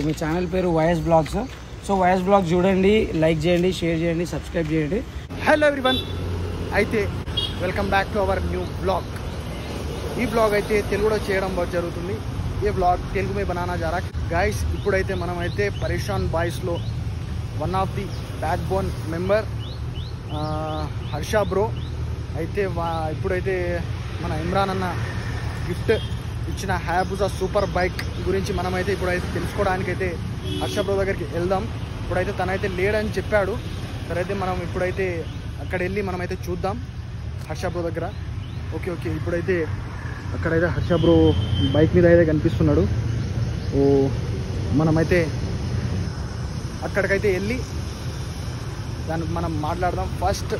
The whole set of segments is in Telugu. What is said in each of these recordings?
మీ ఛానల్ పేరు YS vlogs. So YS vlogs చూడండి, లైక్ చేయండి, షేర్ చేయండి, సబ్స్క్రైబ్ చేయండి. హలో ఎవ్రీవన్, అయితే welcome back to our new vlog. ఈ బ్లాగ్ అయితే తెలుగులో చేయడం జరుగుతుంది. ఈ బ్లాగ్ తెలుగు మే బనానా జారా గాయస్. ఇప్పుడైతే మనం అయితే పరేషాన్ బాయ్స్లో one of the backbone member Harsha bro అయితే ఇప్పుడైతే మన ఇమ్రాన్ అన్న గిఫ్ట్ ఇచ్చిన హయాబుజా సూపర్ బైక్ గురించి మనమైతే ఇప్పుడైతే తెలుసుకోవడానికైతే హర్ష బ్రో దగ్గరికి వెళ్దాం. ఇప్పుడైతే తనైతే లేడని చెప్పాడు. సరైతే మనం ఇప్పుడైతే అక్కడ వెళ్ళి మనమైతే చూద్దాం హర్ష బ్రో దగ్గర. ఓకే ఇప్పుడైతే అక్కడైతే హర్ష బ్రో బైక్ మీద అయితే కనిపిస్తున్నాడు. ఓ మనమైతే అక్కడికైతే వెళ్ళి దానికి మనం మాట్లాడదాం. ఫస్ట్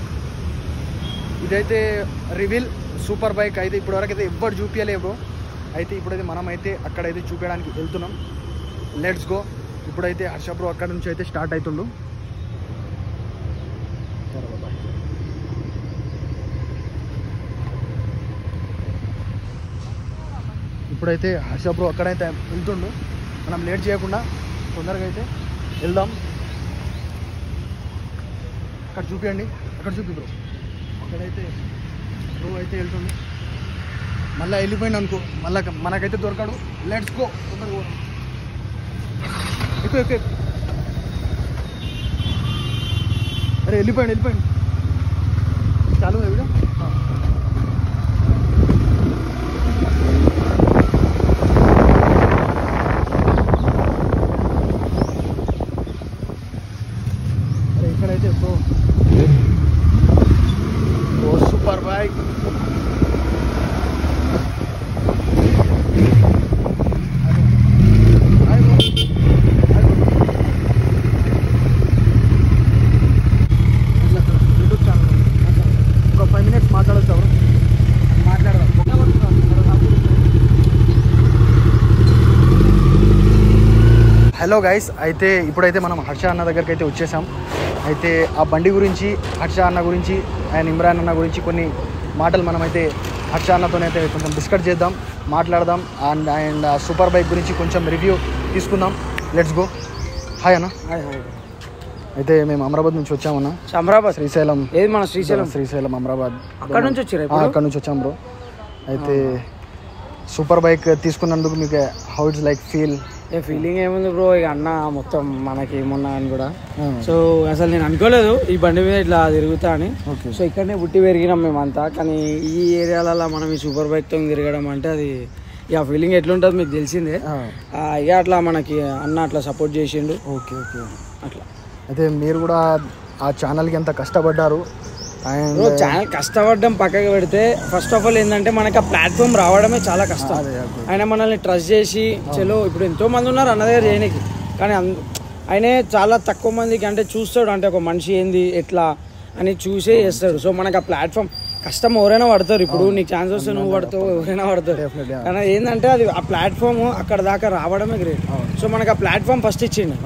ఇదైతే రివీల్ సూపర్ బైక్ అయితే ఇప్పటివరకు అయితే ఎవ్వరు చూపించలేదు బ్రో. అయితే ఇప్పుడైతే మనమైతే అక్కడైతే చూపించడానికి వెళ్తున్నాం. Let's go. ఇప్పుడైతే హర్ష బ్రో అక్కడ నుంచి అయితే స్టార్ట్ అవుతుండు. ఇప్పుడైతే హర్ష బ్రో అక్కడైతే వెళ్తుండు. మనం లేట్ చేయకుండా తొందరగా అయితే వెళ్దాం. అక్కడ చూపించండి, అక్కడ చూపి బ్రో. అక్కడైతే బ్రో అయితే వెళ్తుండు. మళ్ళీ వెళ్ళిపోయింది అనుకో, మళ్ళీ మనకైతే దొరకడు. Let's go. తొందరగా ఎక్కువ అరే వెళ్ళిపోయింది చాలు వీడియో. అరే ఇక్కడైతే ఓ సూపర్ బైక్. హలో గైస్, అయితే ఇప్పుడైతే మనం హర్ష అన్న దగ్గరికి అయితే వచ్చేసాం. అయితే ఆ బండి గురించి, హర్ష అన్న గురించి అండ్ ఇమ్రాన్ అన్న గురించి కొన్ని మాటలు మనమైతే హర్ష అన్నతోనైతే కొంచెం డిస్కస్ చేద్దాం, మాట్లాడదాం. అండ్ సూపర్ బైక్ గురించి కొంచెం రివ్యూ తీసుకుందాం. Let's go. హాయ్ అన్న. హాయ్. అయితే మేము అమరాబాద్ నుంచి వచ్చామన్నా. అమరాబాద్? శ్రీశైలం. ఏది మన శ్రీశైలం అమరాబాద్. అక్కడ నుంచి వచ్చారు? అక్కడ నుంచి వచ్చాం బ్రో. అయితే సూపర్ బైక్ తీసుకున్నందుకు మీకు హౌ ఇట్స్ లైక్ ఫీలింగ్ ఏముంది బ్రో, ఇక అన్న మొత్తం మనకి ఏమన్నా అని కూడా. సో అసలు నేను అనుకోలేదు ఈ బండి మీద ఇట్లా తిరుగుతా అని. సో ఇక్కడనే పుట్టి పెరిగినాం మేమంతా. కానీ ఈ ఏరియాలలో మనం ఈ సూపర్ బైక్తో తిరగడం అంటే అది ఇక ఫీలింగ్ ఎట్లుంటుంది మీకు తెలిసిందే. ఇక అట్లా మనకి అన్న అట్లా సపోర్ట్ చేసిండు. ఓకే అట్లా. అయితే మీరు కూడా ఆ ఛానల్కి ఎంత కష్టపడ్డారు. అండ్ ఛానల్ కష్టపడడం పక్కకి పెడితే ఫస్ట్ ఆఫ్ ఆల్ ఏంటంటే మనకి ఆ ప్లాట్ఫామ్ రావడమే చాలా కష్టం. ఆయన మనల్ని ట్రస్ట్ చేసి చలో ఇప్పుడు ఎంతో మంది ఉన్నారు అన్న దగ్గర చేయడానికి, కానీ ఆయనే చాలా తక్కువ మందికి అంటే చూస్తాడు, అంటే ఒక మనిషి ఏంది ఎట్లా అని చూసే చేస్తాడు. సో మనకి ఆ ప్లాట్ఫామ్ కష్టం ఎవరైనా పడతారు. ఇప్పుడు నీకు ఛాన్స్ వస్తే నువ్వు పడతావు, ఎవరైనా పడతారు. కానీ ఏంటంటే అది ఆ ప్లాట్ఫామ్ అక్కడ దాకా రావడమే గ్రేట్. సో మనకు ఆ ప్లాట్ఫామ్ ఫస్ట్ ఇచ్చిండు.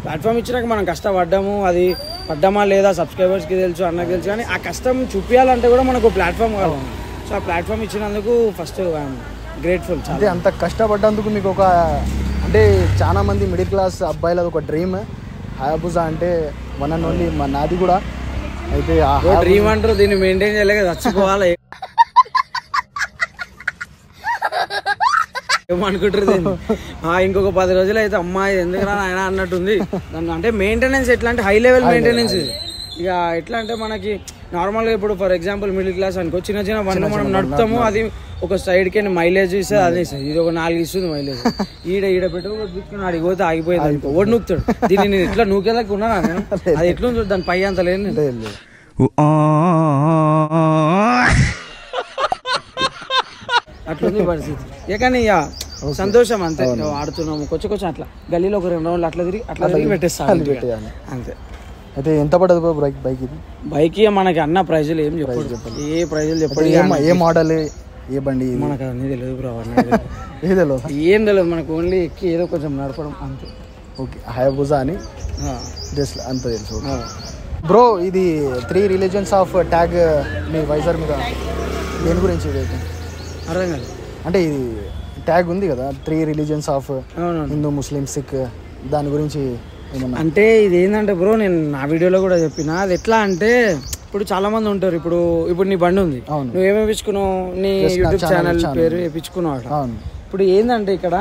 ప్లాట్ఫామ్ ఇచ్చినాక మనం కష్టపడ్డాము, అది పడ్డామా లేదా సబ్స్క్రైబర్స్కి తెలుసు, అన్నకి తెలుసు. కానీ ఆ కష్టం చూపించాలంటే కూడా మనకు ప్లాట్ఫామ్ కావాలి. సో ఆ ప్లాట్ఫామ్ ఇచ్చినందుకు ఫస్ట్ ఐఎమ్ గ్రేట్ఫుల్. అంటే అంత కష్టపడ్డందుకు మీకు ఒక అంటే చాలా మంది మిడిల్ క్లాస్ అబ్బాయిలది ఒక డ్రీమ్ హయాబుజా అంటే వన్ అండ్ ఓన్లీ నాది కూడా. అయితే డ్రీమ్ అంటారు, దీన్ని మెయింటైన్ చేయలేక చచ్చిపోవాలి ఏమనుకుంటారు దీన్ని. ఇంకొక 10 రోజులు అయితే అమ్మాయి ఎందుకురా ఆయన అన్నట్టుంది. దాన్ని అంటే మెయింటెనెన్స్ ఎట్లా అంటే హై లెవెల్ మెయింటెనెన్స్. ఇక ఎట్లా అంటే మనకి నార్మల్గా ఇప్పుడు ఫర్ ఎగ్జాంపుల్ మిడిల్ క్లాస్ అనుకో, చిన్న బండ్లు మనం నడుపుతాము, అది ఒక సైడ్కి మైలేజ్ ఇస్తుంది, అదే ఇస్తుంది. ఇది ఒక 4 ఇస్తుంది మైలేజ్. ఈడ పెట్టుకుని అడిగిపోతే ఆగిపోయేది అనుకో, ఓడి నూకుతాడు. దీన్ని నేను ఎట్లా నూకేదాకా ఉన్నానా నేను, అది ఎట్లా ఉంటుంది దాని పై అంత లేదు. అట్లుంది పరిస్థితి. కానీ ఇక సంతోషం అంతే. ఆడుతున్నాము కొంచెం అట్లా గల్లీలో ఒక 2 రౌండ్లు అట్లా తిరిగి పెట్టేస్తాను అంతే. అయితే ఎంత పడదు బైక్ ఇది? బైక్ మనకి అన్న ప్రైజులు ఏం చెప్పాలి, ఏ ప్రైజులు చెప్పాలి, ఏ మోడల్, ఏ బండి మనకు అన్నీ తెలియదు బ్రో. ఏం తెలియదు మనకు, ఓన్లీ ఎక్కి ఏదో కొంచెం నడపడం అంతే. ఓకే హయాబుజా అని జస్ట్ అంత తెలుసు బ్రో. ఇది 3 రిలీజియన్స్ ఆఫ్ ట్యాగ్ మీ వైజర్ మీద దేని గురించి ఇదైతే అర్థం కాదు. అంటే ఇది ట్యాగ్ ఉంది కదా, 3 రిలీజియన్స్ ఆఫ్ హిందూ, ముస్లిం, సిక్ దాని గురించి ఏమన్నా? అంటే ఇది ఏంటంటే బ్రో, నేను నా వీడియోలో కూడా చెప్పిన, అది ఎట్లా అంటే ఇప్పుడు చాలా మంది ఉంటారు. ఇప్పుడు నీ బండి ఉంది, నువ్వు ఏమి వేయించుకున్నావు, నీ యూట్యూబ్ ఛానల్ పేరు వేయించుకున్నావు. ఇప్పుడు ఏంటంటే ఇక్కడ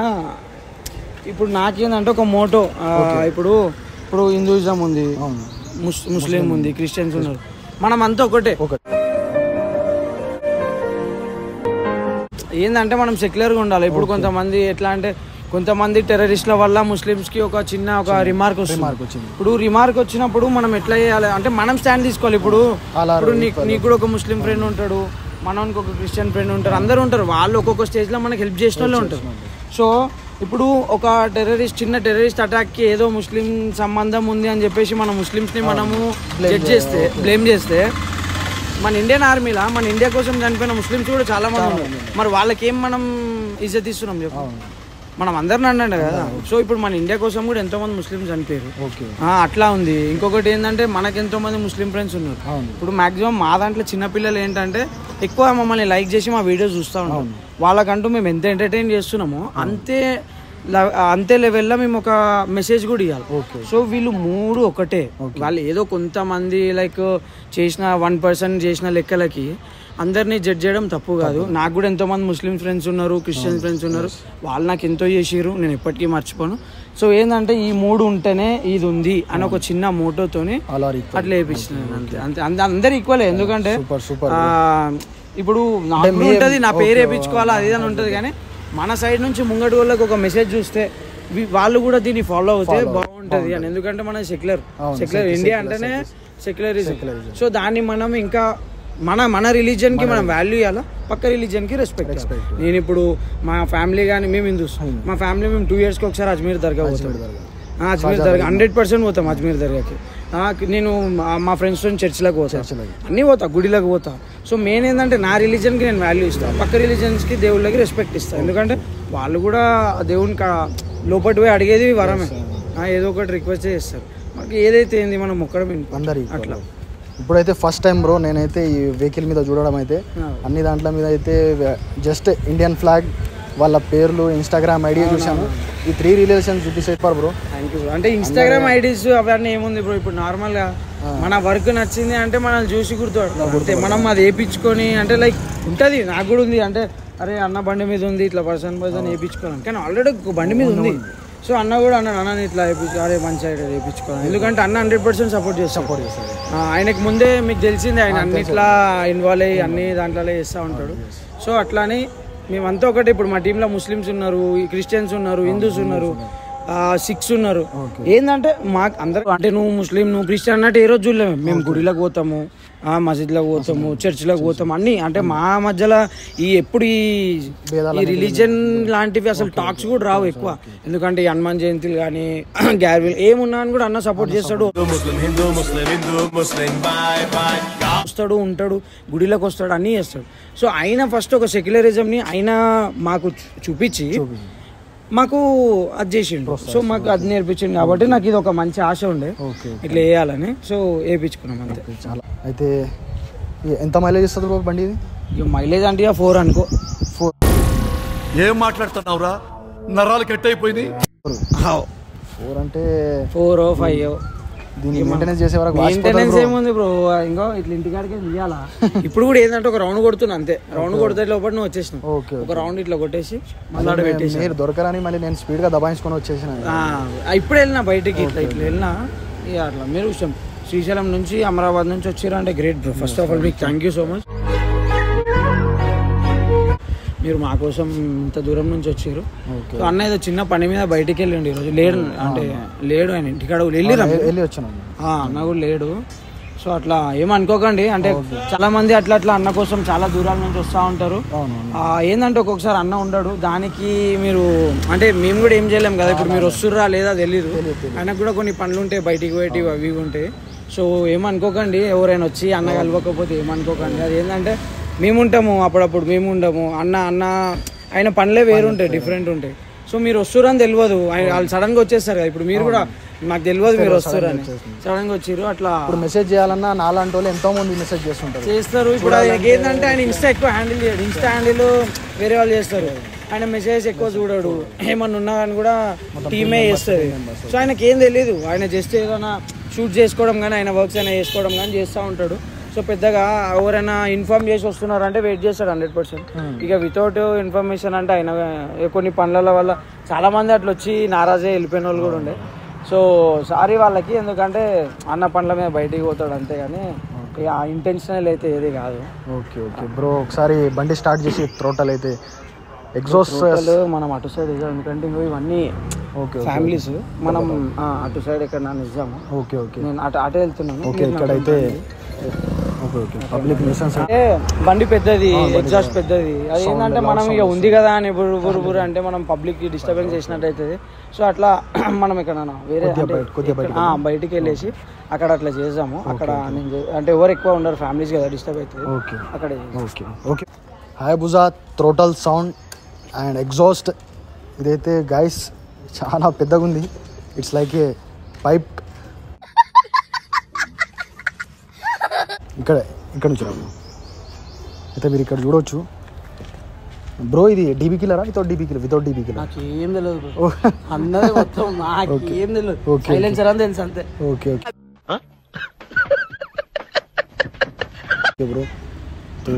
ఇప్పుడు నాకేందంటే ఒక మోటో, ఇప్పుడు హిందూయిజం ఉంది, ముస్లిం ఉంది, క్రిస్టియన్స్ ఉన్నారు, మనం అంతా ఒకటే. ఏంటంటే మనం సెక్యులర్గా ఉండాలి. ఇప్పుడు కొంతమంది ఎట్లా అంటే కొంతమంది టెర్రరిస్ట్ల వల్ల ముస్లిమ్స్కి ఒక రిమార్క్ వస్తుంది. ఇప్పుడు రిమార్క్ వచ్చినప్పుడు మనం ఎట్లా చేయాలి అంటే మనం స్టాండ్ తీసుకోవాలి. ఇప్పుడు నీకు కూడా ఒక ముస్లిం ఫ్రెండ్ ఉంటాడు, మనకి ఒక క్రిస్టియన్ ఫ్రెండ్ ఉంటారు, అందరూ ఉంటారు. వాళ్ళు ఒక్కొక్క స్టేజ్లో మనకి హెల్ప్ చేసిన వాళ్ళు ఉంటారు. సో ఇప్పుడు ఒక చిన్న టెర్రరిస్ట్ అటాక్కి ఏదో ముస్లిం సంబంధం ఉంది అని చెప్పేసి మన ముస్లిమ్స్ని మనము బ్లేమ్ చేస్తే మన ఇండియన్ ఆర్మీలా మన ఇండియా కోసం చనిపోయిన ముస్లిమ్స్ కూడా చాలా మంది ఉన్నారు. మరి వాళ్ళకేం మనం ఇజ్జత్ ఇస్తున్నాం చెప్పు? మనం అందరిని అన్నాడు కదా. సో ఇప్పుడు మన ఇండియా కోసం కూడా ఎంతో మంది ముస్లిమ్స్ చనిపోయారు, అట్లా ఉంది. ఇంకొకటి ఏంటంటే మనకి ఎంతో మంది ముస్లిం ఫ్రెండ్స్ ఉన్నారు. ఇప్పుడు మాక్సిమం మా దాంట్లో చిన్నపిల్లలు ఏంటంటే ఎక్కువ మమ్మల్ని లైక్ చేసి మా వీడియోస్ చూస్తూ ఉంటాం. వాళ్ళకంటూ మేము ఎంత ఎంటర్టైన్ చేస్తున్నామో అంతే లెవెల్లో మేము ఒక మెసేజ్ కూడా ఇవ్వాలి. సో వీళ్ళు మూడు ఒకటే. వాళ్ళు ఏదో కొంతమంది లైక్ చేసిన 1% చేసిన లెక్కలకి అందరినీ జడ్జ్ చేయడం తప్పు కాదు. నాకు కూడా ఎంతో మంది ముస్లిం ఫ్రెండ్స్ ఉన్నారు, క్రిస్టియన్ ఫ్రెండ్స్ ఉన్నారు, వాళ్ళు నాకు ఎంతో చేసిర్రు, నేను ఎప్పటికీ మర్చిపోను. సో ఏంటంటే ఈ మూడు ఉంటేనే ఇది ఉంది అని ఒక చిన్న మోటోతోని అట్లా వేయించినాను. అంతే అందరు ఈక్వలే. ఎందుకంటే ఇప్పుడు నాకు ఉంటుంది, నా పేరు వేయించుకోవాలా అది అని ఉంటుంది, కానీ మన సైడ్ నుంచి ముంగటి వాళ్ళకి ఒక మెసేజ్ చూస్తే వాళ్ళు కూడా దీన్ని ఫాలో అవుతే బాగుంటది అని. ఎందుకంటే మన సెక్యులర్ ఇండియా అంటేనే సెక్యులరిజం. సో దాన్ని మనం ఇంకా మన రిలీజియన్ కి మనం వాల్యూ ఇవ్వాలా, పక్క రిలీజియన్ కి రెస్పెక్ట్. నేను ఇప్పుడు మా ఫ్యామిలీ కానీ మేము హిందూస్, మా ఫ్యామిలీ మేము 2 years కి ఒకసారి అజ్మీర్ దర్గా పోతాం. అజ్మీర్ దర్గా 100% పోతాం. అజ్మీర్ దర్గాకి నేను మా ఫ్రెండ్స్తో చర్చ్లకు పోతాను, అన్నీ పోతా, గుడిలోకి పోతా. సో మెయిన్ ఏంటంటే నా రిలీజియన్కి నేను వాల్యూ ఇస్తాను, పక్క రిలీజియన్స్కి దేవుళ్ళకి రెస్పెక్ట్ ఇస్తాను. ఎందుకంటే వాళ్ళు కూడా దేవునికి లోపటి పోయి అడిగేది వరమే, ఏదో ఒకటి రిక్వెస్ట్ చేస్తారు. మనకి ఏదైతే ఏంది మనం మొక్కడం అందరి అట్లా. ఇప్పుడైతే ఫస్ట్ టైం బ్రో నేనైతే ఈ వెహికల్ మీద చూడడం అయితే అన్ని దాంట్ల మీద అయితే జస్ట్ ఇండియన్ ఫ్లాగ్, వాళ్ళ పేర్లు, ఇన్స్టాగ్రామ్ ఐడి చూసాను. ఈ 3 రిలేషన్స్ చూపిస్తారు బ్రో. Thank you. అంటే ఇన్స్టాగ్రామ్ ఐడీస్ అవన్నీ ఏముంది బ్రో, ఇప్పుడు నార్మల్గా మన వర్క్ నచ్చింది అంటే మనల్ని చూసి గుర్తుపడతాం, మనం అది వేయించుకొని అంటే లైక్ ఉంటుంది. నాకు కూడా ఉంది అంటే అరే అన్న బండి మీద ఉంది ఇట్లా పర్సన్ వేయించుకోవాలి, కానీ ఆల్రెడీ బండి మీద ఉంది. సో అన్న కూడా అన్న ఇట్లా అరే మంచి ఐడియా వేయించుకోవాలి. ఎందుకంటే అన్న 100% సపోర్ట్ చేస్తాడు. ఆయనకు ముందే మీకు తెలిసిందే, ఆయన అన్నిట్లా ఇన్వాల్వ్ అయ్యి అన్ని దాంట్లో చేస్తూ ఉంటాడు. సో అట్లానే మేమంతా ఒకటి. ఇప్పుడు మా టీంలో ముస్లిమ్స్ ఉన్నారు, క్రిస్టియన్స్ ఉన్నారు, హిందూస్ ఉన్నారు, సిక్స్ ఉన్నారు. ఏంటంటే మాకు అందరూ అంటే నువ్వు ముస్లిం నువ్వు క్రిస్టియన్ అన్నట్టు ఏ రోజు చూడలేము. మేము గుడిలోకి పోతాము, మసీద్లోకి పోతాము, చర్చ్లోకి పోతాము, అన్నీ. అంటే మా మధ్యలో ఎప్పుడు ఈ రిలీజన్ లాంటివి అసలు టాక్స్ కూడా రావు ఎక్కువ. ఎందుకంటే ఈ హనుమాన్ జయంతిలు కానీ గ్యార్విల్ ఏమున్నా అని కూడా అన్న సపోర్ట్ చేస్తాడు, వస్తాడు, ఉంటాడు, గుడిలోకి వస్తాడు, అన్నీ చేస్తాడు. సో ఆయన ఫస్ట్ ఒక సెక్యులరిజంని ఆయన మాకు చూపించి మాకు అది చేసిండు. సో మాకు అది నేర్పించింది కాబట్టి నాకు ఇది ఒక మంచి ఆశ ఉండే ఇట్లా వేయాలని. సో వేయించుకున్నాం అంతే. చాలా. అయితే ఎంత మైలేజ్ ఇస్తుంది బ్రో బండి ఇది? ఇక మైలేజ్ అంటే 4 అనుకో. 4 ఏం మాట్లాడుతున్నావురా, నరాలు కట్ అయిపోయింది. 4 అంటే 4 or 5. దీన్ని మెయింటెనెన్స్ చేసే వరకు మెయింటెనెన్స్ ఏముంది బ్రో, ఇంకో ఇట్లా ఇంటికాడికి తీయాలా. ఇప్పుడు కూడా ఏంటంటే ఒక రౌండ్ కొడుతున్నా అంతే, రౌండ్ కొడితే లోపల నువ్వు వచ్చేసినావు, ఒక రౌండ్ ఇట్లా కొట్టేసి మళ్ళీ పెట్టేసి మీరు దొరకరని మళ్ళీ నేను స్పీడ్ గా దబాయించుకొని వచ్చేసిన. ఇప్పుడు వెళ్ళినా బయటికి ఇట్లా వెళ్ళినా ఇక అట్లా. మీరు శ్రీశైలం నుంచి అమరాబాద్ నుంచి వచ్చారు అంటే great bro. First of all మీకు థ్యాంక్ యూ సో మచ్. మీరు మా కోసం ఇంత దూరం నుంచి వచ్చారు. అన్న ఏదో చిన్న పని మీద బయటికి వెళ్ళండి ఈరోజు. లేడు ఆయన ఇంటికాడ వెళ్ళి వచ్చాను, అన్న కూడా లేడు. సో అట్లా ఏమనుకోకండి, అంటే చాలా మంది అట్లా అన్న కోసం చాలా దూరాల నుంచి వస్తూ ఉంటారు. ఏంటంటే ఒక్కొక్కసారి అన్న ఉండడు, దానికి మీరు అంటే మేము కూడా ఏం చేయలేం కదా. ఇప్పుడు మీరు వస్తుర్రా లేదా తెలియదు, ఆయనకు కూడా కొన్ని పనులు ఉంటాయి, బయటికి పోయేటివి అవి ఉంటాయి. సో ఏమనుకోకండి, ఎవరైనా వచ్చి అన్న కలవకపోతే ఏమనుకోకండి. అది ఏంటంటే మేముంటాము, అప్పుడప్పుడు మేము ఉండము. అన్న ఆయన పనులే వేరుంటాయి, డిఫరెంట్ ఉంటాయి. సో మీరు వస్తురని తెలియదు, వాళ్ళు సడన్గా వచ్చేస్తారు కదా. ఇప్పుడు మీరు కూడా నాకు తెలియదు మీరు వస్తారని, సడన్గా వచ్చారు. అట్లా మెసేజ్ చేయాలన్నా నాలాంటి వాళ్ళు ఎంతో మంది మెసేజ్ చేస్తారు. ఇప్పుడు అది ఏంటంటే ఆయన ఇన్స్టా ఎక్కువ హ్యాండిల్ చేయడు, ఇన్స్టా హ్యాండిల్ వేరే వాళ్ళు చేస్తారు. ఆయన మెసేజ్ ఎక్కువ చూడడు, ఏమన్నా ఉన్నా కానీ కూడా టీమే చేస్తుంది. సో ఆయనకి ఏం తెలియదు, ఆయన జస్ట్ ఏదైనా షూట్ చేసుకోవడం కానీ ఆయన వర్క్స్ అయినా చేసుకోవడం కానీ చేస్తూ ఉంటాడు. సో పెద్దగా ఎవరైనా ఇన్ఫార్మ్ చేసి వస్తున్నారు అంటే వెయిట్ చేస్తాడు 100%. ఇక వితౌట్ ఇన్ఫర్మేషన్ అంటే ఆయన కొన్ని పనుల వల్ల చాలా మంది అట్లా వచ్చి నారాజే వెళ్ళిపోయిన వాళ్ళు కూడా ఉండే. సో సారీ వాళ్ళకి, ఎందుకంటే అన్న పనుల మీద బయటికి పోతాడు అంతే, కానీ ఇక ఇంటెన్షనల్ అయితే ఏది కాదు. ఓకే ఓకే బ్రో, ఒకసారి బండి స్టార్ట్ చేసి థ్రోటల్ అయితే ఎగ్జాస్ట్ మనం అటు సైడ్ ఇద్దాం, ఎందుకంటే ఇవన్నీ ఓకే ఫ్యామిలీస్, మనం అటు సైడ్ ఎక్కడ నన్ను ఇద్దాము. ఓకే ఓకే, నేను అటు వెళ్తున్నాను. ఓకే ఇక్కడైతే ఓకే ఓకే పబ్లిక్ న్యూసెన్స్ అంటే బండి పెద్దది, ఎగ్జాస్ట్ పెద్దది, అది ఏంటంటే మనం ఇక ఉంది కదా అని బురు అంటే మనం పబ్లిక్ కి డిస్టర్బెన్స్ చేసినట్టు అవుతుంది. సో అట్లా మనం ఇక్కడ వేరే బయటికి వెళ్ళేసి అక్కడ అట్లా చేద్దాము. అక్కడ అంటే ఎవరు ఎక్కువ ఉండరు, ఫ్యామిలీస్ కదా, డిస్టర్బ్ అవుతుంది. అక్కడ okay okay. Hayabusa throttle sound and exhaust ఇదైతే గైస్ చాలా పెద్దగా ఉంది. It's like a pipe. ఇక్కడ నుంచి రాము అయితే మీరు ఇక్కడ చూడవచ్చు బ్రో. ఇది డీబీ కిల్లరా without DB killer? Without DB killer. నాకు ఏం తెలియదు అన్నది మొత్తం, నాకు ఏం తెలియదు, సైలెన్సర్ అని తెలుసు అంతే. Okay okay bro. So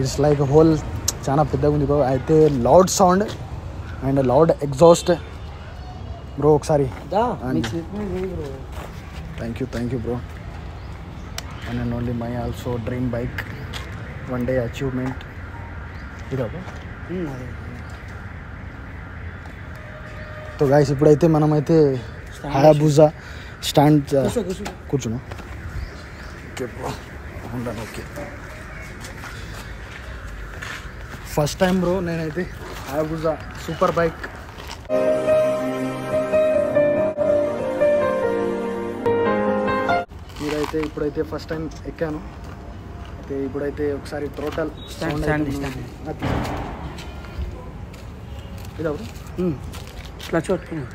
it's like hole చాలా పెద్దగా ఉంది బ్రో. అయితే loud sound and loud exhaust bro. ఒకసారి thank you bro. One and only my also dream bike, one day achievement. ఇదా బ్రో. సో గాయస్ ఇప్పుడైతే మనమైతే హయాబుజా స్టాండ్ కూర్చున్నాం. Okay bro, okay. First time bro నేనైతే హయాబుజా సూపర్ బైక్ మీరైతే ఇప్పుడైతే ఫస్ట్ టైం ఎక్కాను. అయితే ఇప్పుడైతే ఒకసారి టోటల్ ఇదా బ్రో క్లచ్ పట్టుకున్నా.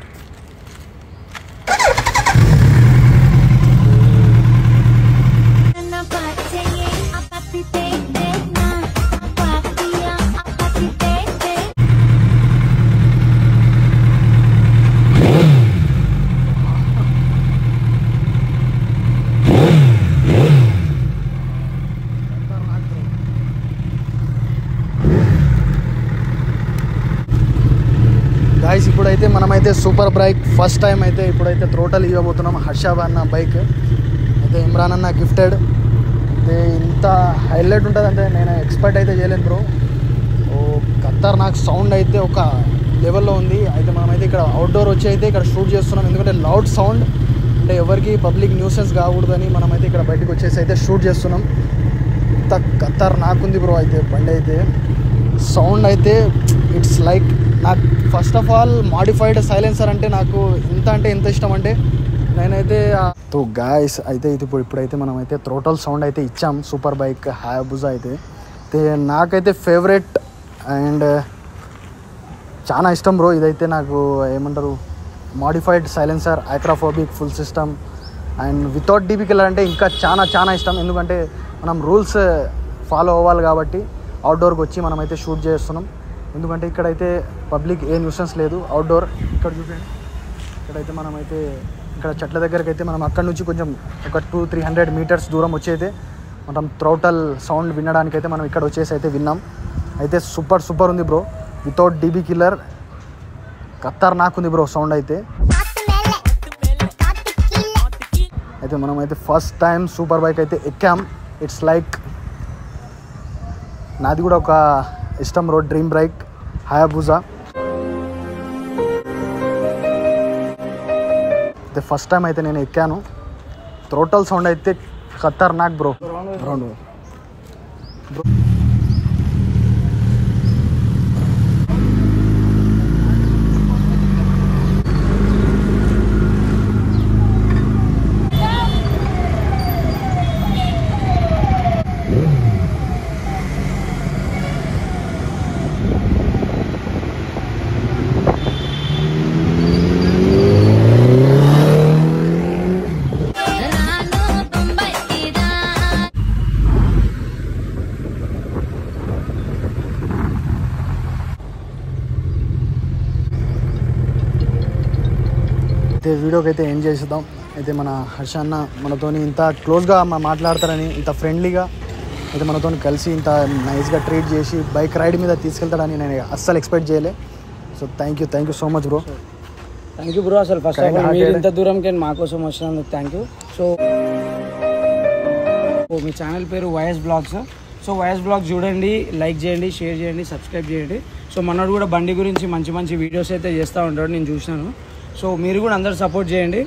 గాయస్ ఇప్పుడైతే మనమైతే సూపర్ బైక్ ఫస్ట్ టైం అయితే ఇప్పుడైతే థ్రోటల్ ఇవ్వబోతున్నాం. హర్షాబ్ అన్న బైక్ అయితే ఇమ్రాన్ అన్న గిఫ్టెడ్. అయితే ఇంత హైలైట్ ఉంటుందంటే నేను ఎక్స్పెక్ట్ అయితే చేయలేను బ్రో. ఓ ఖతర్నాక్ సౌండ్ అయితే ఒక లెవెల్లో ఉంది. అయితే మనమైతే ఇక్కడ అవుట్డోర్ వచ్చి అయితే ఇక్కడ షూట్ చేస్తున్నాం, ఎందుకంటే లౌడ్ సౌండ్ అంటే ఎవరికి పబ్లిక్ న్యూసెన్స్ కాకూడదని మనమైతే ఇక్కడ బయటకు వచ్చేసి అయితే షూట్ చేస్తున్నాం. ఇంత ఖతర్నాక్ ఉంది బ్రో. అయితే బండి అయితే సౌండ్ అయితే ఇట్స్ లైక్, నాకు first of all modified silencer అంటే నాకు ఎంత ఇష్టం అంటే నేనైతే తో గాయస్ అయితే ఇది ఇప్పుడైతే మనమైతే థ్రోటల్ సౌండ్ అయితే ఇచ్చాం సూపర్ బైక్ హయాబుజా అయితే. నాకైతే ఫేవరెట్ అండ్ చాలా ఇష్టం బ్రో. ఇదైతే నాకు ఏమంటారు modified silencer, Akrapovic full system and without DB killer అంటే ఇంకా చాలా ఇష్టం, ఎందుకంటే మనం రూల్స్ ఫాలో అవ్వాలి కాబట్టి అవుట్డోర్కి వచ్చి మనమైతే షూట్ చేస్తున్నాం. ఎందుకంటే ఇక్కడైతే పబ్లిక్ ఏ న్యూసెన్స్ లేదు. అవుట్డోర్ ఇక్కడ చూడండి, ఇక్కడైతే మనమైతే ఇక్కడ చెట్ల దగ్గరికి అయితే మనం అక్కడ నుంచి కొంచెం ఒక 200-300 మీటర్స్ దూరం వచ్చి అయితే మనం థ్రోటల్ సౌండ్ వినడానికి అయితే మనం ఇక్కడ వచ్చేసి అయితే విన్నాం. అయితే సూపర్ ఉంది బ్రో. వితౌట్ డీబీ కిల్లర్ ఖతర్నాక్ ఉంది బ్రో సౌండ్ అయితే. అయితే మనమైతే ఫస్ట్ టైం సూపర్ బైక్ అయితే ఎక్కాం. ఇట్స్ లైక్ నాది కూడా ఒక ఇష్టం బ్రో, డ్రీమ్ బైక్ హయాబుజా. అయితే ఫస్ట్ టైం అయితే నేను ఎక్కాను. థ్రోటల్ సౌండ్ అయితే ఖతర్నాక్ బ్రో. Round bro. అయితే వీడియోకి అయితే ఏం చేద్దాం. అయితే మన హర్ష అన్న మనతోని ఇంత క్లోజ్గా మాట్లాడతారని, ఇంత ఫ్రెండ్లీగా అయితే మనతో కలిసి ఇంత నైస్గా ట్రీట్ చేసి బైక్ రైడ్ మీద తీసుకెళ్తాడని నేను అస్సలు ఎక్స్పెక్ట్ చేయలే. So thank you so much bro. Thank you bro. అసలు ఫస్ట్ ఆఫ్ ఆల్ మీరు ఇంత దూరంకి మా కోసం వచ్చినందుకు థ్యాంక్ యూ. సో మీ ఛానల్ పేరు YS vlogs. So YS vlogs చూడండి, లైక్ చేయండి, షేర్ చేయండి, సబ్స్క్రైబ్ చేయండి. సో మనోడు కూడా బండి గురించి మంచి మంచి వీడియోస్ అయితే చేస్తూ ఉంటాడు, నేను చూసినాను. సో మీరు కూడా అందరూ సపోర్ట్ చేయండి.